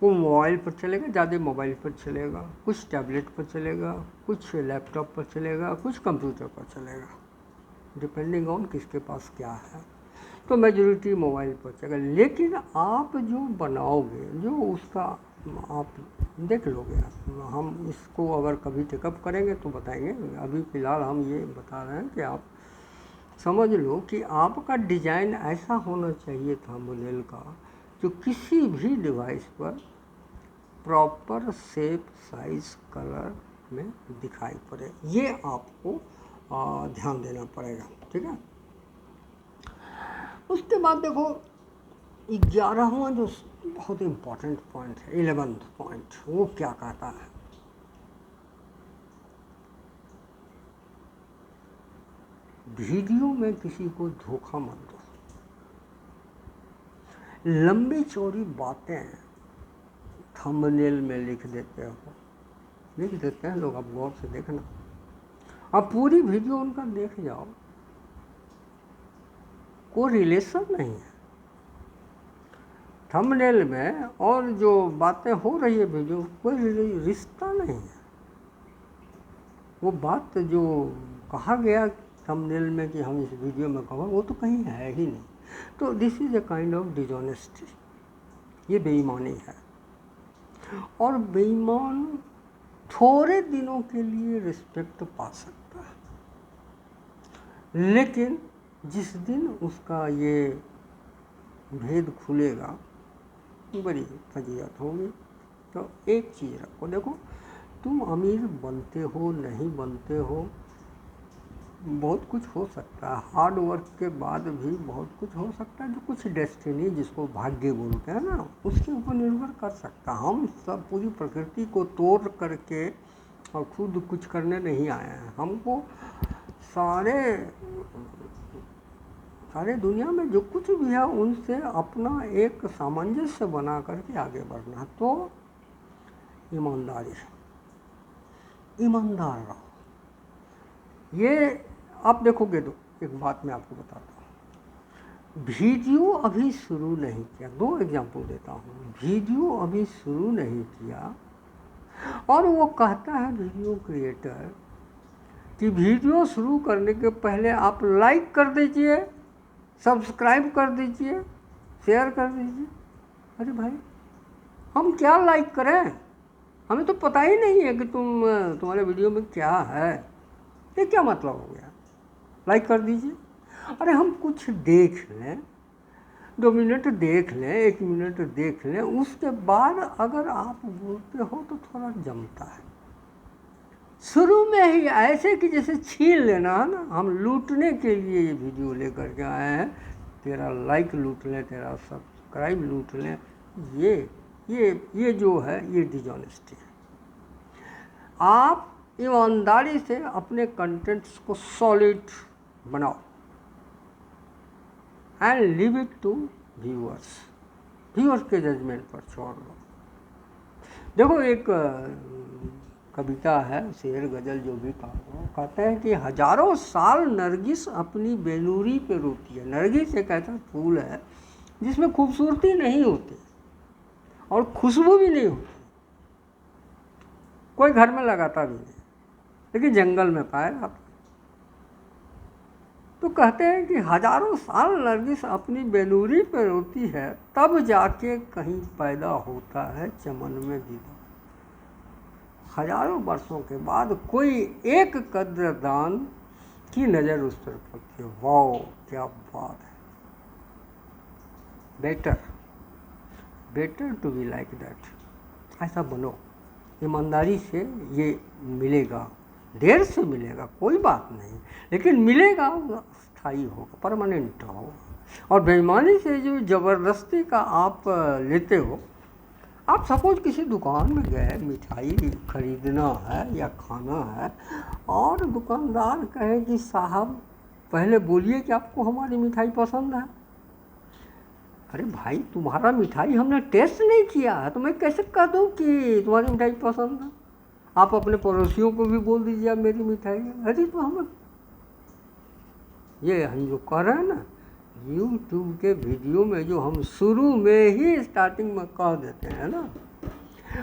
Speaker 1: वो मोबाइल पर चलेगा, ज़्यादा मोबाइल पर चलेगा, कुछ टैबलेट पर चलेगा, कुछ लैपटॉप पर चलेगा, कुछ कंप्यूटर पर चलेगा, डिपेंडिंग ऑन किसके पास क्या है। तो मेजॉरिटी मोबाइल पर चलेगा। लेकिन आप जो बनाओगे, जो उसका आप देख लोगे, हम इसको अगर कभी टेकअप करेंगे तो बताएंगे, अभी फ़िलहाल हम ये बता रहे हैं कि आप समझ लो कि आपका डिज़ाइन ऐसा होना चाहिए थंबनेल का जो किसी भी डिवाइस पर प्रॉपर शेप, साइज, कलर में दिखाई पड़े। ये आपको ध्यान देना पड़ेगा, ठीक है। उसके बाद देखो 11वां जो बहुत इम्पोर्टेंट पॉइंट है, 11th पॉइंट, वो क्या कहता है, वीडियो में किसी को धोखा मत दो। लंबी चौड़ी बातें थंबनेल में लिख देते हैं लोग, आप गौर से देखना, आप पूरी वीडियो उनका देख जाओ, कोई रिलेशन नहीं है थंबनेल में और जो बातें हो रही है वीडियो, कोई रिश्ता नहीं है। वो बात जो कहा गया थंबनेल में कि हम इस वीडियो में कवर, वो तो कहीं है ही नहीं। तो this is a kind of dishonesty, ये बेईमानी है। और बेईमान थोड़े दिनों के लिए रिस्पेक्ट पा सकता है, लेकिन जिस दिन उसका ये भेद खुलेगा बड़ी फजीहत होगी। तो एक चीज़ रखो, देखो तुम अमीर बनते हो नहीं बनते हो, बहुत कुछ हो सकता है, हार्ड वर्क के बाद भी बहुत कुछ हो सकता है, जो कुछ डेस्टिनी जिसको भाग्य बोलते हैं ना, उसके ऊपर निर्भर कर सकता है। हम सब पूरी प्रकृति को तोड़ करके और खुद कुछ करने नहीं आए हैं। हमको सारे दुनिया में जो कुछ भी है उनसे अपना एक सामंजस्य बना करके आगे बढ़ना। तो ईमानदार रहो। ये आप देखोगे तो एक बात मैं आपको बताता हूँ, वीडियो अभी शुरू नहीं किया, 2 एग्जाम्पल देता हूँ। वीडियो अभी शुरू नहीं किया और वो कहता है वीडियो क्रिएटर कि वीडियो शुरू करने के पहले आप लाइक कर दीजिए, सब्सक्राइब कर दीजिए, शेयर कर दीजिए। अरे भाई, हम क्या लाइक करें, हमें तो पता ही नहीं है कि तुम्हारे वीडियो में क्या है, ये क्या मतलब हो गया, लाइक कर दीजिए। अरे हम कुछ देख लें, 2 मिनट देख लें, 1 मिनट देख लें, उसके बाद अगर आप बोलते हो तो थोड़ा जमता है। शुरू में ही ऐसे कि जैसे छीन लेना है ना, हम लूटने के लिए ये वीडियो लेकर के आए हैं, तेरा लाइक लूट लें, तेरा सब्सक्राइब लूट लें, ये जो है ये डिसऑनेस्टी है। आप ईमानदारी से अपने कंटेंट्स को सॉलिड बनाओ, and leave it to viewers. Viewers के जजमेंट पर छोड़ दो। देखो एक कविता है, शेर गज़ल जो भी कहो, कहते हैं कि हजारों साल नरगिस अपनी बेनूरी पे रोती है। नरगिस एक ऐसा फूल है जिसमें खूबसूरती नहीं होती और खुशबू भी नहीं होती, कोई घर में लगाता भी नहीं, लेकिन जंगल में पाया जाता। तो कहते हैं कि हजारों साल नरगिस अपनी बेनूरी पे रोती है, तब जाके कहीं पैदा होता है चमन में दीदा। हजारों वर्षों के बाद कोई एक कद्रदान की नज़र उस पर पड़ती है। वाओ क्या बात है। Better to be like that. ऐसा बनो, ईमानदारी से ये मिलेगा, देर से मिलेगा कोई बात नहीं, लेकिन मिलेगा, स्थायी होगा, परमानेंट हो। और बेईमानी से जो ज़बरदस्ती का आप लेते हो, आप सपोज किसी दुकान में गए, मिठाई खरीदना है या खाना है, और दुकानदार कहे कि साहब पहले बोलिए कि आपको हमारी मिठाई पसंद है। अरे भाई, तुम्हारा मिठाई हमने टेस्ट नहीं किया है तो मैं कैसे कह दूँ कि तुम्हारी मिठाई पसंद है। आप अपने पड़ोसियों को भी बोल दीजिए मेरी मिठाई है। अरे तो हम जो कह रहे हैं ना, यूट्यूब के वीडियो में जो हम शुरू में ही स्टार्टिंग में कह देते हैं ना,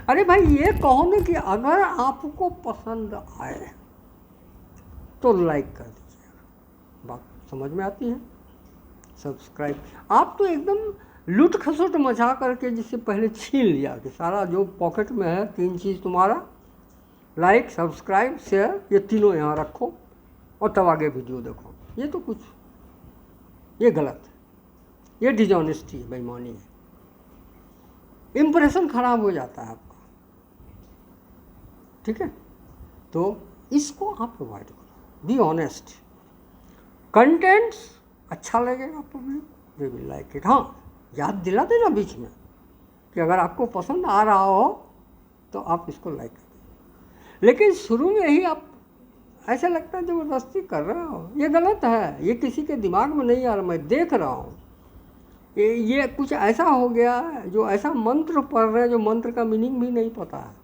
Speaker 1: अरे भाई ये कहो ना कि अगर आपको पसंद आए तो लाइक कर दीजिएगा। बात समझ में आती है? सब्सक्राइब। आप तो एकदम लूट खसुट मचा करके जिससे पहले छीन लिया कि सारा जो पॉकेट में है, 3 चीज़ तुम्हारा, लाइक, सब्सक्राइब, शेयर, ये तीनों यहाँ रखो और तब आगे वीडियो देखो। ये तो कुछ, ये गलत है, ये डिजॉनेस्टी है, बेईमानी है, इम्प्रेशन खराब हो जाता है आपका। ठीक है, तो इसको आप अवॉइड करो, बी ऑनेस्ट। कंटेंट्स अच्छा लगेगा public, they will like it. हाँ, याद दिला देना बीच में कि अगर आपको पसंद आ रहा हो तो आप इसको लाइक करें, लेकिन शुरू में ही आप ऐसा लगता है ज़बरदस्ती कर रहे हो, ये गलत है। ये किसी के दिमाग में नहीं आ रहा, मैं देख रहा हूँ। ये कुछ ऐसा हो गया जो ऐसा मंत्र पढ़ रहे हैं जो मंत्र का मीनिंग भी नहीं पता है।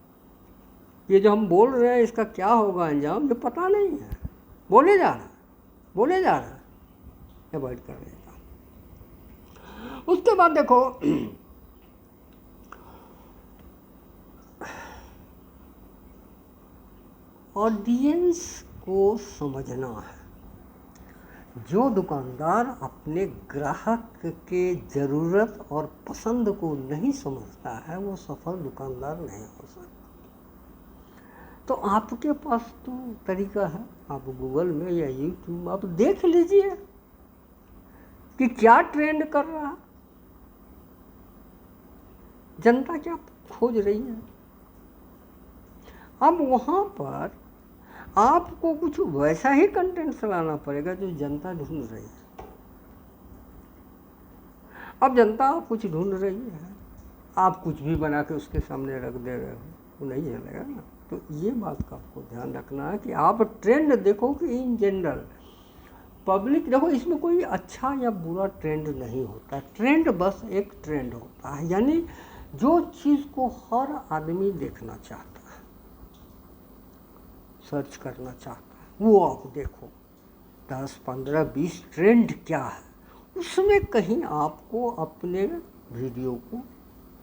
Speaker 1: ये जो हम बोल रहे हैं इसका क्या होगा अंजाम, ये पता नहीं है, बोले जा रहा है, अवॉइड कर देगा। उसके बाद देखो, ऑडियंस को समझना है। जो दुकानदार अपने ग्राहक के ज़रूरत और पसंद को नहीं समझता है वो सफल दुकानदार नहीं हो सकता। तो आपके पास तो तरीका है, आप गूगल में या यूट्यूब आप देख लीजिए कि क्या ट्रेंड कर रहा है, जनता क्या खोज रही है। अब वहाँ पर आपको कुछ वैसा ही कंटेंट चलाना पड़ेगा जो जनता ढूंढ रही है। अब जनता कुछ ढूंढ रही है, आप कुछ भी बना के उसके सामने रख दे रहे हो, वो नहीं चलेगा ना। तो ये बात का आपको ध्यान रखना है कि आप ट्रेंड देखो कि इन जनरल पब्लिक, देखो इसमें कोई अच्छा या बुरा ट्रेंड नहीं होता, ट्रेंड बस एक ट्रेंड होता है, यानी जो चीज़ को हर आदमी देखना चाहता है, सर्च करना चाहता है, वो आप देखो। 10, 15, 20 ट्रेंड क्या है, उसमें कहीं आपको अपने वीडियो को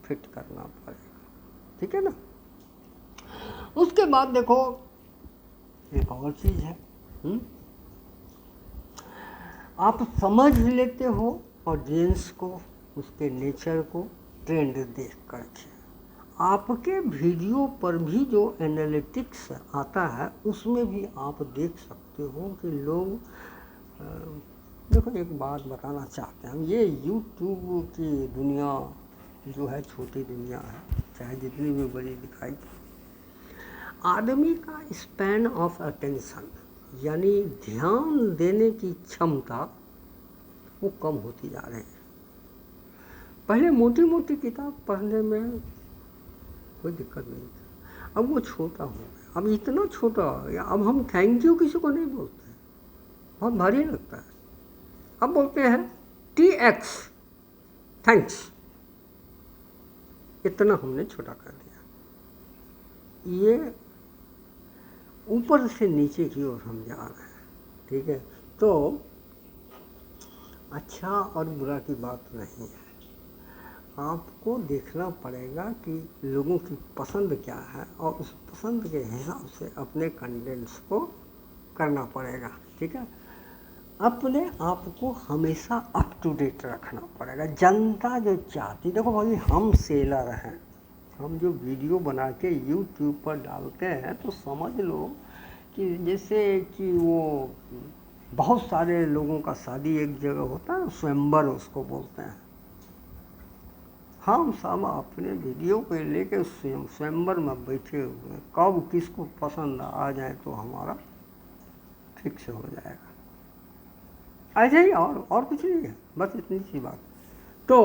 Speaker 1: फिट करना पड़ेगा। ठीक है ना। उसके बाद देखो एक और चीज़ है, आप समझ लेते हो ऑडियंस को, उसके नेचर को ट्रेंड देख करके। आपके वीडियो पर भी जो एनालिटिक्स आता है उसमें भी आप देख सकते हो कि लोग देखो एक बात बताना चाहते हैं हम, ये यूट्यूब की दुनिया जो है छोटी दुनिया है, चाहे जितनी भी बड़ी दिखाई, आदमी का स्पैन ऑफ अटेंशन यानी ध्यान देने की क्षमता वो कम होती जा रही है। पहले मोटी मोटी किताब पढ़ने में कोई दिक्कत नहीं थी, अब वो छोटा हो गया, अब इतना छोटा हो गया, अब हम थैंक यू किसी को नहीं बोलते, बहुत भारी लगता है। अब बोलते हैं TX, थैंक्स, इतना हमने छोटा कर दिया। ये ऊपर से नीचे की ओर हम जा रहे हैं, ठीक है। तो अच्छा और बुरा की बात नहीं है, आपको देखना पड़ेगा कि लोगों की पसंद क्या है और उस पसंद के हिसाब से अपने कंटेंट्स को करना पड़ेगा, ठीक है। अपने आप को हमेशा अप टू डेट रखना पड़ेगा। जनता जो चाहती, देखो भाई हम सेलर हैं, हम जो वीडियो बना के यूट्यूब पर डालते हैं तो समझ लो कि जैसे कि वो बहुत सारे लोगों का शादी एक जगह होता है, स्वयंवर उसको बोलते हैं। हम सब अपने वीडियो को लेके स्वयंवर में बैठे हुए, कब किसको पसंद आ जाए तो हमारा फिक्स हो जाएगा। ऐसे ही और कुछ नहीं है, बस इतनी सी बात। तो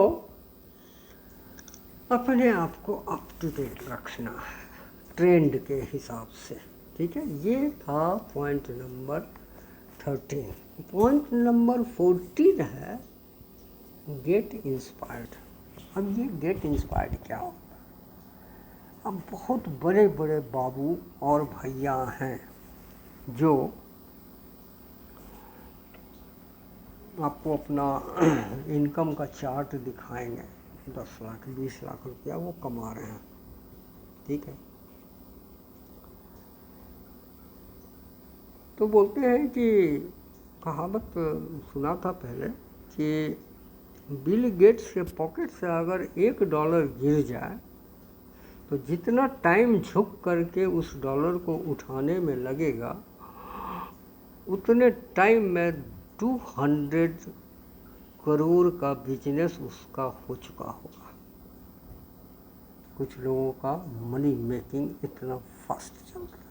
Speaker 1: अपने आप को अप टू डेट रखना है ट्रेंड के हिसाब से, ठीक है। ये था पॉइंट नंबर 13। पॉइंट नंबर 14 है गेट इंस्पायर्ड। अब ये गेट इंस्पायर्ड क्या होता है? अब बहुत बड़े बड़े बाबू और भैया हैं जो आपको अपना इनकम का चार्ट दिखाएंगे, 10 लाख 20 लाख रुपया वो कमा रहे हैं, ठीक है। तो बोलते हैं कि कहावत सुना था पहले कि बिल गेट्स के पॉकेट से अगर $1 गिर जाए तो जितना टाइम झुक करके उस डॉलर को उठाने में लगेगा उतने टाइम में 200 करोड़ का बिजनेस उसका हो चुका होगा। कुछ लोगों का मनी मेकिंग इतना फास्ट चल रहा है,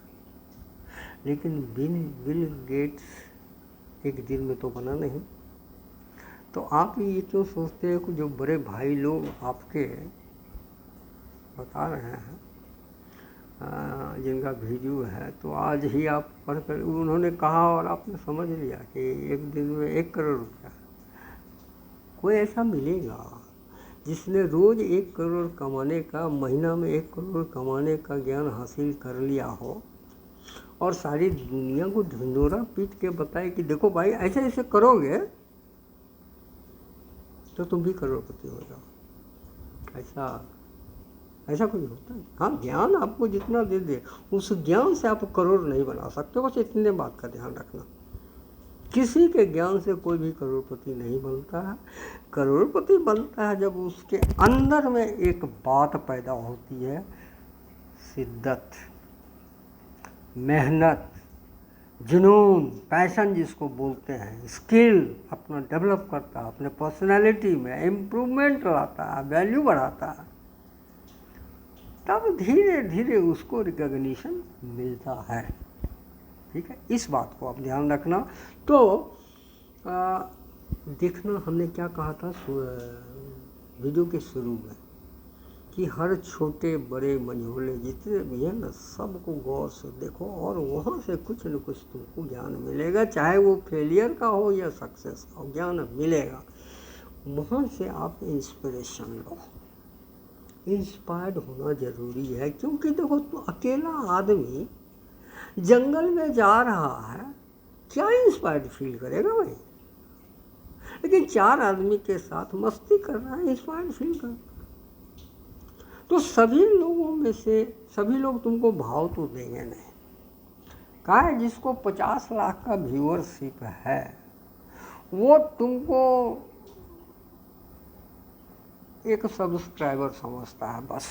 Speaker 1: लेकिन बिल गेट्स एक दिन में तो बना नहीं। तो आप ये क्यों सोचते हैं कि जो बड़े भाई लोग आपके बता रहे हैं जिनका वीडियो है, तो आज ही आप पढ़कर उन्होंने कहा और आपने समझ लिया कि एक दिन में 1 करोड़ रुपया। कोई ऐसा मिलेगा जिसने रोज़ 1 करोड़ कमाने का, महीना में 1 करोड़ कमाने का ज्ञान हासिल कर लिया हो और सारी दुनिया को ढिंडोरा पीट के बताए कि देखो भाई ऐसे ऐसे करोगे तो तुम भी करोड़पति हो जाओ। ऐसा कुछ होता है? हाँ, ज्ञान आपको जितना दे दे उस ज्ञान से आप करोड़ नहीं बना सकते। बस इतने बात का ध्यान रखना, किसी के ज्ञान से कोई भी करोड़पति नहीं बनता है। करोड़पति बनता है जब उसके अंदर में एक बात पैदा होती है, शिद्दत, मेहनत, जुनून, पैशन जिसको बोलते हैं, स्किल अपना डेवलप करता है, अपने पर्सनालिटी में इम्प्रूवमेंट लाता है, वैल्यू बढ़ाता है, तब धीरे धीरे उसको रिकॉग्निशन मिलता है, ठीक है। इस बात को आप ध्यान रखना। तो देखना हमने क्या कहा था वीडियो के शुरू में कि हर छोटे बड़े मंझोले जितने भी हैं ना, सबको गौर से देखो और वहाँ से कुछ न कुछ तुमको ज्ञान मिलेगा, चाहे वो फेलियर का हो या सक्सेस का हो, ज्ञान मिलेगा। वहाँ से आप इंस्पिरेशन लो। इंस्पायर्ड होना ज़रूरी है, क्योंकि देखो तो अकेला आदमी जंगल में जा रहा है, क्या इंस्पायर्ड फील करेगा भाई? लेकिन 4 आदमी के साथ मस्ती कर रहा है, इंस्पायर्ड फील कर। तो सभी लोगों में से सभी लोग तुमको भाव तो देंगे नहीं। कहा है जिसको 50 लाख का व्यूअरशिप है वो तुमको एक सब्सक्राइबर समझता है बस।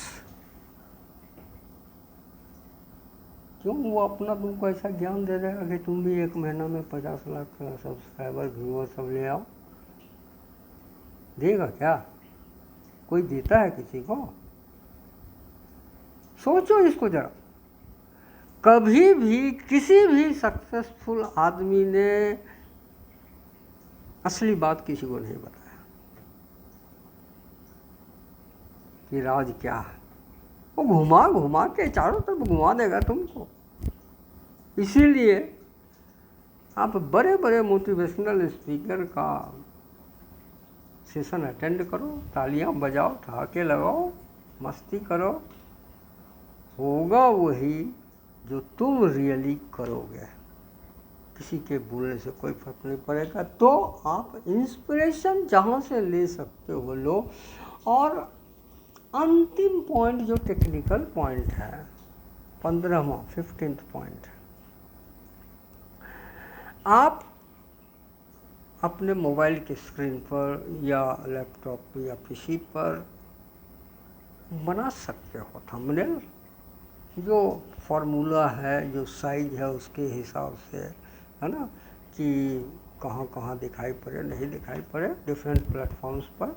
Speaker 1: क्यों? वो अपना तुमको ऐसा ज्ञान दे देगा कि तुम भी 1 महीना में 50 लाख का सब्सक्राइबर व्यूअर सब ले आओ। देगा क्या? कोई देता है किसी को? सोचो इसको जरा। कभी भी किसी भी सक्सेसफुल आदमी ने असली बात किसी को नहीं बताया कि राज क्या है। वो घुमा घुमा के चारों तरफ घुमा देगा तुमको। इसीलिए आप बड़े बड़े मोटिवेशनल स्पीकर का सेशन अटेंड करो, तालियां बजाओ, ठहाके लगाओ, मस्ती करो, होगा वही जो तुम रियली करोगे। किसी के बोलने से कोई फर्क नहीं पड़ेगा। तो आप इंस्पिरेशन जहाँ से ले सकते हो लो। और अंतिम पॉइंट जो टेक्निकल पॉइंट है, 15वां 15th पॉइंट, आप अपने मोबाइल के स्क्रीन पर या लैपटॉप या पीसी पर बना सकते हो थंबनेल, जो फार्मूला है, जो साइज है उसके हिसाब से, है ना, कि कहाँ कहाँ दिखाई पड़े नहीं दिखाई पड़े डिफरेंट प्लेटफॉर्म्स पर।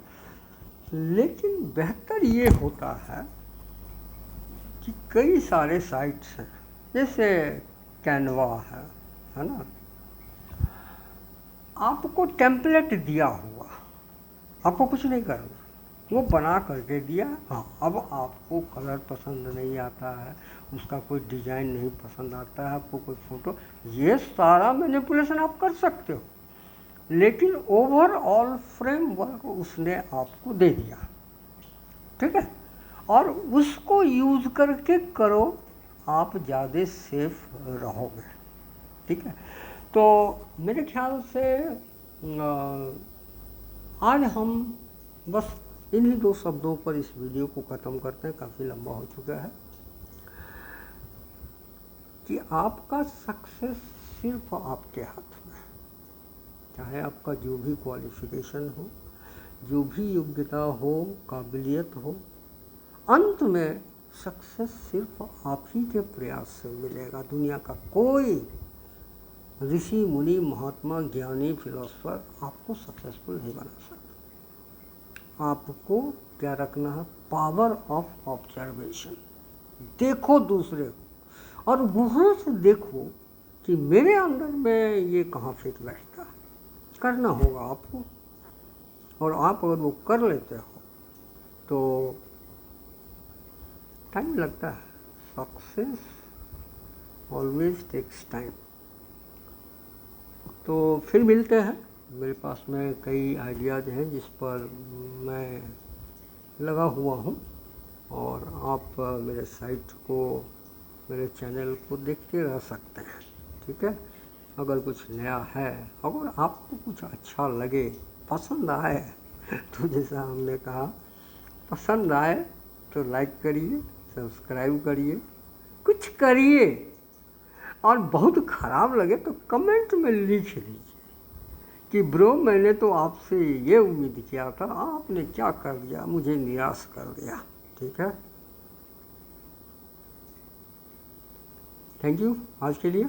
Speaker 1: लेकिन बेहतर ये होता है कि कई सारे साइट्स हैं, जैसे कैनवा है ना, आपको टेम्पलेट दिया हुआ, आपको कुछ नहीं करना, वो बना करके दिया। हाँ, अब आपको कलर पसंद नहीं आता है, उसका कोई डिज़ाइन नहीं पसंद आता है, आपको कोई फ़ोटो, ये सारा मैनिपुलेशन आप कर सकते हो, लेकिन ओवरऑल फ्रेमवर्क उसने आपको दे दिया, ठीक है। और उसको यूज़ करके करो, आप ज़्यादा सेफ रहोगे, ठीक है। तो मेरे ख्याल से आज हम बस इन्हीं 2 शब्दों पर इस वीडियो को ख़त्म करते हैं, काफ़ी लंबा हो चुका है, कि आपका सक्सेस सिर्फ आपके हाथ में है। चाहे आपका जो भी क्वालिफिकेशन हो, जो भी योग्यता हो, काबिलियत हो, अंत में सक्सेस सिर्फ आप ही के प्रयास से मिलेगा। दुनिया का कोई ऋषि मुनि महात्मा ज्ञानी फिलोसफर आपको सक्सेसफुल नहीं बना सकता। आपको क्या रखना है? Power of observation. देखो दूसरे को और वहाँ से देखो कि मेरे अंदर में ये कहाँ फिट बैठता है। करना होगा आपको, और आप अगर वो कर लेते हो तो टाइम लगता है। Success always takes time. तो फिर मिलते हैं। मेरे पास में कई आइडियाज़ हैं जिस पर मैं लगा हुआ हूँ, और आप मेरे साइट को, मेरे चैनल को देखते रह सकते हैं, ठीक है। अगर कुछ नया है, अगर आपको कुछ अच्छा लगे, पसंद आए, तो जैसा हमने कहा, पसंद आए तो लाइक करिए, सब्सक्राइब करिए, कुछ करिए, और बहुत ख़राब लगे तो कमेंट में लिख लीजिए कि ब्रो मैंने तो आपसे ये उम्मीद किया था, आपने क्या कर दिया, मुझे निराश कर दिया, ठीक है। थैंक यू आज के लिए।